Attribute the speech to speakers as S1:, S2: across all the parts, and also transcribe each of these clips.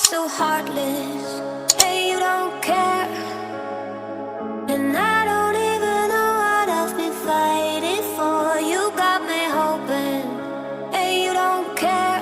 S1: So heartless, and you don't care. And I don't even know what I've been fighting for. You got me hoping, and you don't care.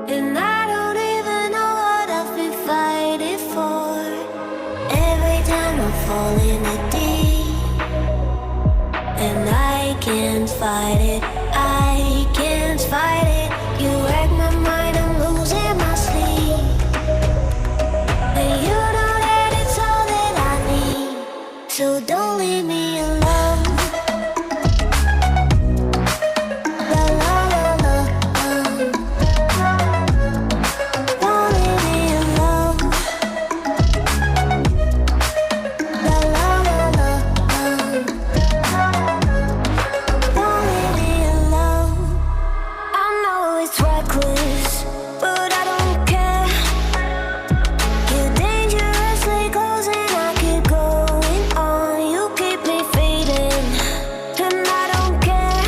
S1: And I don't even know what I've been fighting for. Every time I fall in the deep, and I can't fight it, I can't fight it. You wreck my mind, I'm losing my sleep. And you know that it's all that I need, so don't leave me alone. La la la la, don't leave me alone. La la la la, don't leave me alone. I know it's reckless, but I don't care. You're dangerously close and I keep going on. You keep me fading, and I don't care.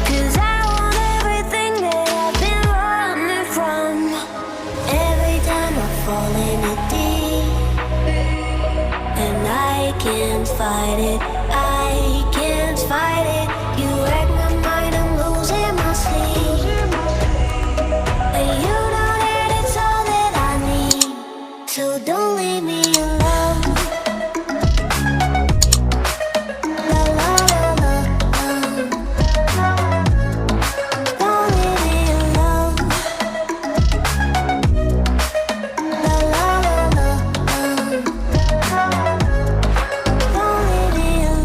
S1: 'Cause I want everything that I've been running from. Every time I fall in the deep, and I can't fight it, I can't fight it. You wreck my mind, I'm losing my sleep. And you know that it's all that I need, so don't leave me alone. La la la la, don't leave me alone. La la la la, don't leave me alone.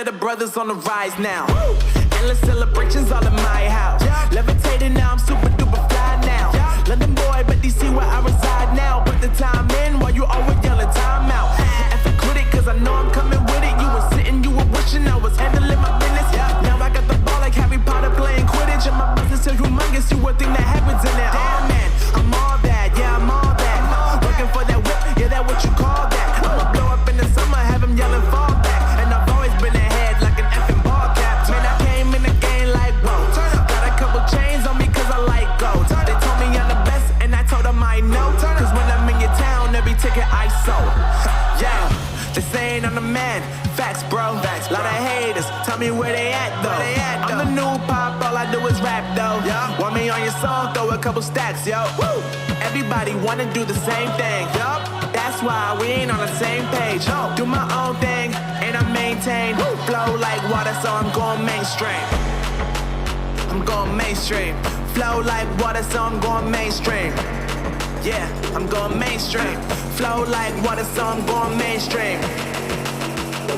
S2: of the brothers on the rise now. Endless celebrations all in my house. Levitating now, I'm super duper fly now. London boy, but DC where I reside now. Put the time in while you always yelling time out. And for quit it, cause I know I'm coming with it. You were sitting, you were wishing I was handling my business. Now I got the ball like Harry Potter playing Quidditch. And my business is humongous, you would think that happens in it. Oh man, I'm all that, yeah, I'm all that. Looking for that whip, yeah, that what you call that. I'ma blow up in the summer, have him yelling fall back. And I've always been ahead like an effing ball cap. Man, I came in the game like, whoa. Got a couple chains on me cause I like gold. They told me I'm the best and I told them I know. Cause when I'm in your town, every ticket I sold. Yeah, they saying I'm the man. Facts, bro. Lot of haters, tell me where they at though. I'm the new pop, all I do is rap though. Want me on your song, throw a couple stacks, yo. Everybody wanna do the same thing. That's why we ain't on the same page. Do my own thing, and I maintain. Flow like water, so I'm going mainstream. I'm going mainstream. Flow like water, so I'm going mainstream. Yeah, I'm going mainstream. Flow like water, so I'm going mainstream.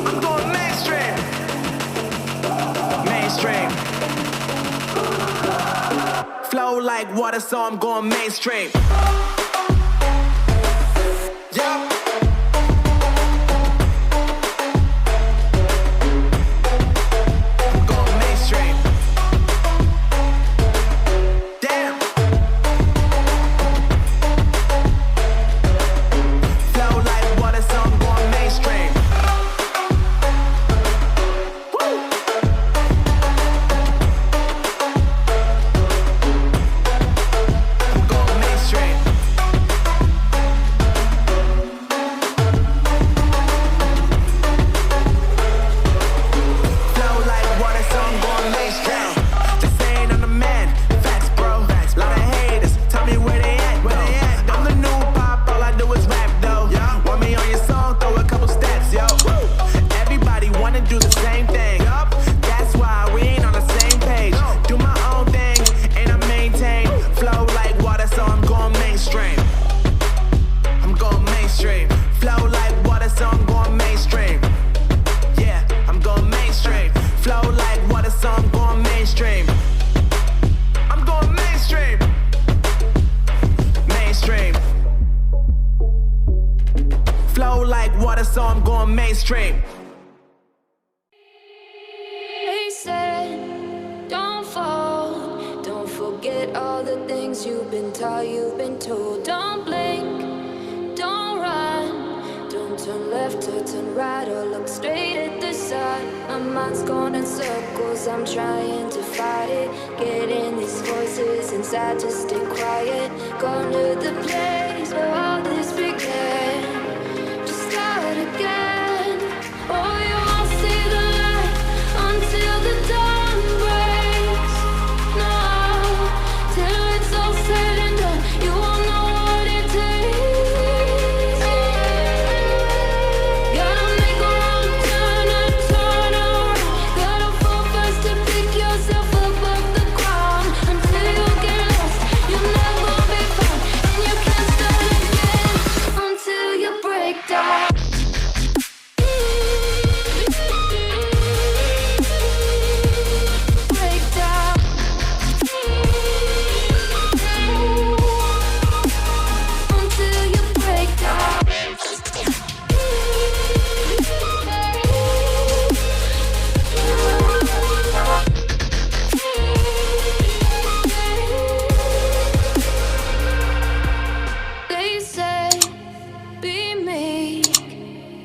S2: I'm going mainstream. Mainstream. Flow like water, so I'm going mainstream. Yeah. I'm going mainstream. Damn. Flow like water, so I'm going mainstream. So I'm going mainstream.
S1: They said, don't fall. Don't forget all the things you've been taught, you've been told. Don't blink, don't run. Don't turn left or turn right or look straight at the sun. My mind's going in circles, I'm trying to fight it. Getting these voices inside to stay quiet. Gone to the place where all this began. Again. Oh, you won't see the light until the dawn breaks. No, till it's all said and done, you won't know what it takes. Gotta make a wrong turn and turn around. Gotta fall fast to pick yourself up off the ground. Until you get lost, you'll never be found. And you can't start again until you break down.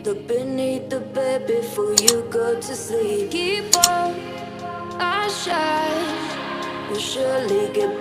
S1: Look beneath the bed before you go to sleep. Keep on, I shine. You'll surely get